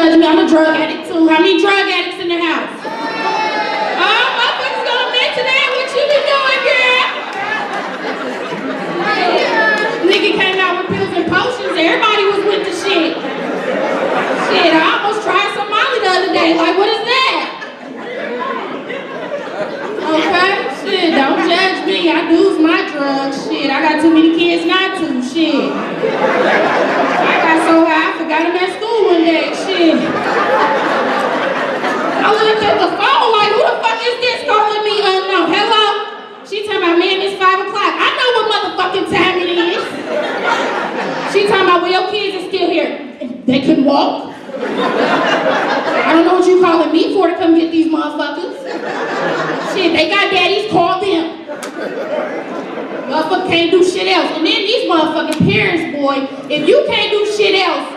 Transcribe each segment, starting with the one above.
judge me. I'm a drug addict too. How many drug addicts in the house? Oh, motherfuckers gonna mention that. What you been doing, girl? Nigga came out with pills and potions. Everybody was with the shit. Shit, I almost tried some Molly the other day. Like, what is that? Okay? Shit, don't judge me. I do's my drugs. Shit, I got too many kids not to. Shit. I got so high, I forgot him at school one day. Shit. I looked at the phone like, who the fuck is this calling me unknown? Hello? She talking about, man, it's 5 o'clock. I know what motherfucking time it is. She talking about, well, your kids are still here. They couldn't walk. I don't know what you calling me for to come get these motherfuckers. Shit, they got daddies, call them. Motherfucker can't do shit else. And then these motherfucking parents, boy, if you can't do shit else,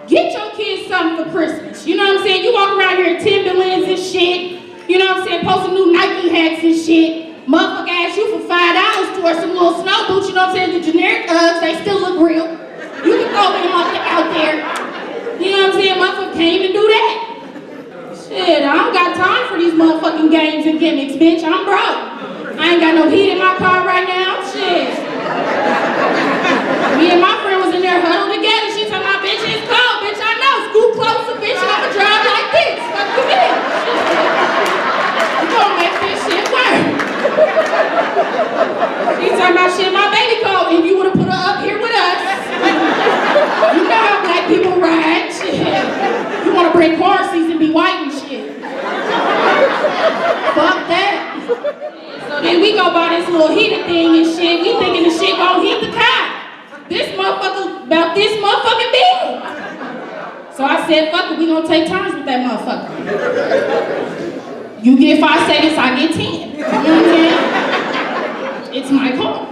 get your kids something for Christmas. You know what I'm saying? You walk around here in Timberlands and shit. You know what I'm saying? Posting new Nike hats and shit. Motherfucker ask you for $5 towards some little snow boots. You know what I'm saying? The generic Uggs, they still look real. You can throw them out there. You know what I'm saying? Motherfucker can't even do that. Shit, I don't got time for these motherfucking games and gimmicks, bitch. I'm broke. I ain't got no heat in my car right now. Shit. Me and my friend was in there huddled together. She told my bitch, it's cold, bitch. I know. School closer, bitch. And I'ma drive like this. Fuck you, bitch. You gonna make this shit work. She talking about shit, my baby cold. If you would've put her up here with us, you know how black people ride. Shit. You wanna bring car seats and be white and shit. Fuck that. So then we go buy this little heater thing and shit. We thinking the shit gon' heat the car. This motherfucker about this motherfucking big. So I said, fuck it, we gonna take turns with that motherfucker. You get 5 seconds, I get 10. You know what I'm saying? It's my car.